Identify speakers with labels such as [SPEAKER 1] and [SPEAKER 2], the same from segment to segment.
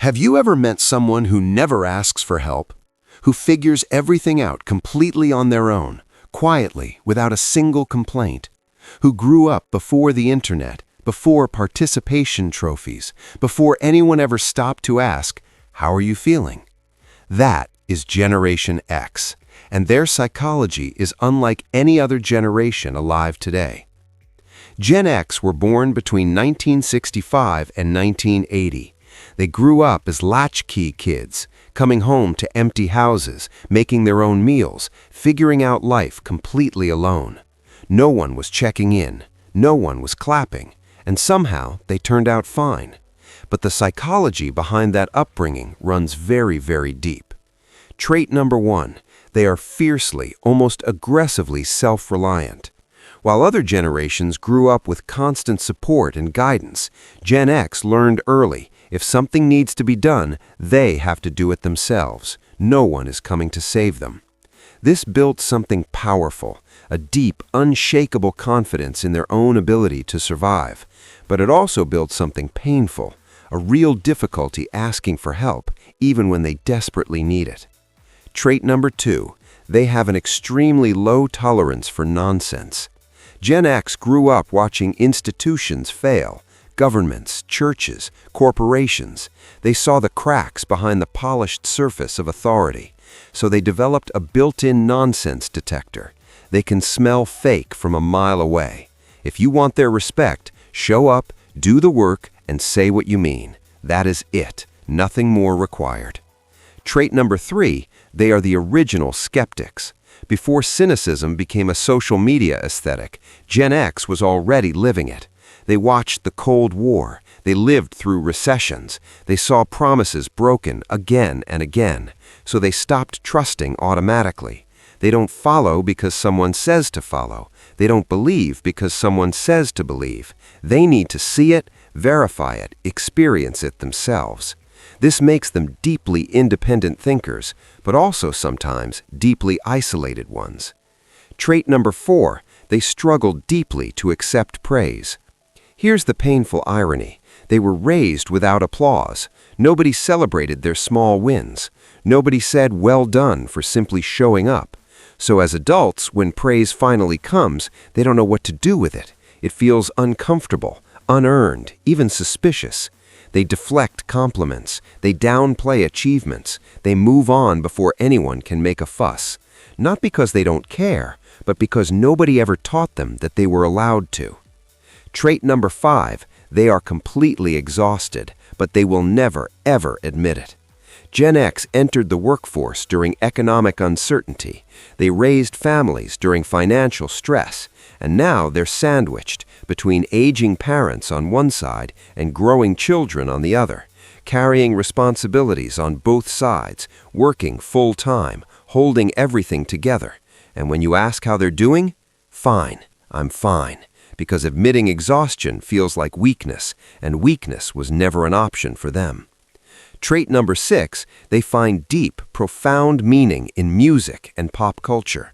[SPEAKER 1] Have you ever met someone who never asks for help? Who figures everything out completely on their own, quietly, without a single complaint? Who grew up before the internet, before participation trophies, before anyone ever stopped to ask, "How are you feeling?" That is Generation X, and their psychology is unlike any other generation alive today. Gen X were born between 1965 and 1980. They grew up as latchkey kids, coming home to empty houses, making their own meals, figuring out life completely alone. No one was checking in, no one was clapping, and somehow they turned out fine. But the psychology behind that upbringing runs very, very deep. Trait number 1, they are fiercely, almost aggressively self-reliant. While other generations grew up with constant support and guidance, Gen X learned early, if something needs to be done, they have to do it themselves. No one is coming to save them. This built something powerful, a deep, unshakable confidence in their own ability to survive. But it also built something painful, a real difficulty asking for help, even when they desperately need it. Trait number 2, they have an extremely low tolerance for nonsense. Gen X grew up watching institutions fail. Governments, churches, corporations. They saw the cracks behind the polished surface of authority, so they developed a built-in nonsense detector. They can smell fake from a mile away. If you want their respect, show up, do the work, and say what you mean. That is it. Nothing more required. Trait number 3, they are the original skeptics. Before cynicism became a social media aesthetic, Gen X was already living it. They watched the Cold War. They lived through recessions. They saw promises broken again and again, so they stopped trusting automatically. They don't follow because someone says to follow. They don't believe because someone says to believe. They need to see it, verify it, experience it themselves. This makes them deeply independent thinkers, but also sometimes deeply isolated ones. Trait number 4, they struggle deeply to accept praise. Here's the painful irony. They were raised without applause. Nobody celebrated their small wins. Nobody said well done for simply showing up. So as adults, when praise finally comes, they don't know what to do with it. It feels uncomfortable, unearned, even suspicious. They deflect compliments. They downplay achievements. They move on before anyone can make a fuss. Not because they don't care, but because nobody ever taught them that they were allowed to. Trait number 5, they are completely exhausted, but they will never, ever admit it. Gen X entered the workforce during economic uncertainty. They raised families during financial stress, and now they're sandwiched between aging parents on one side and growing children on the other, carrying responsibilities on both sides, working full-time, holding everything together. And when you ask how they're doing, fine, I'm fine. Because admitting exhaustion feels like weakness, and weakness was never an option for them. Trait number 6, they find deep, profound meaning in music and pop culture.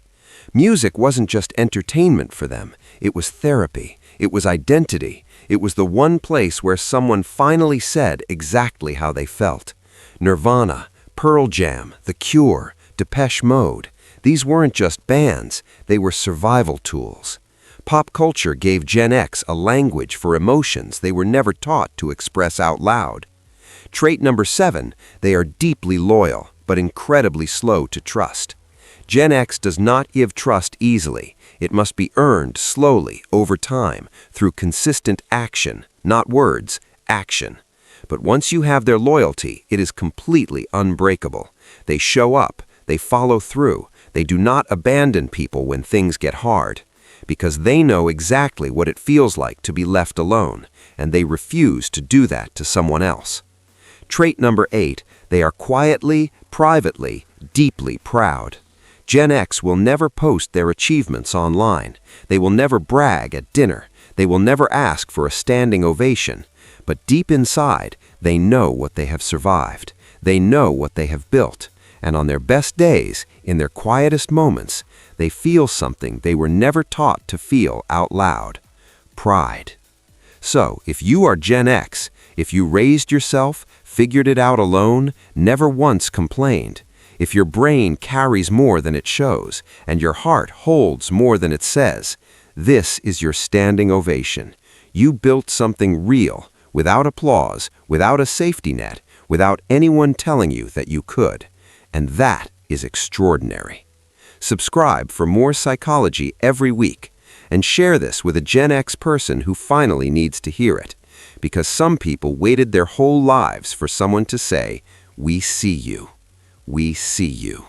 [SPEAKER 1] Music wasn't just entertainment for them, it was therapy, it was identity, it was the one place where someone finally said exactly how they felt. Nirvana, Pearl Jam, The Cure, Depeche Mode, these weren't just bands, they were survival tools. Pop culture gave Gen X a language for emotions they were never taught to express out loud. Trait number 7, they are deeply loyal, but incredibly slow to trust. Gen X does not give trust easily. It must be earned slowly, over time, through consistent action, not words, action. But once you have their loyalty, it is completely unbreakable. They show up, they follow through, they do not abandon people when things get hard. Because they know exactly what it feels like to be left alone, and they refuse to do that to someone else. Trait number 8, they are quietly, privately, deeply proud. Gen X will never post their achievements online. They will never brag at dinner. They will never ask for a standing ovation. But deep inside, they know what they have survived. They know what they have built. And on their best days, in their quietest moments, they feel something they were never taught to feel out loud: pride. So, if you are Gen X, if you raised yourself,
[SPEAKER 2] figured it out alone, never once complained. If your brain carries more than it shows, and your heart holds more than it says, this is your standing ovation. You built something real, without applause, without a safety net, without anyone telling you that you could. And that is extraordinary. Subscribe for more psychology every week, and share this with a Gen X person who finally needs to hear it. Because some people waited their whole lives for someone to say, "We see you. We see you."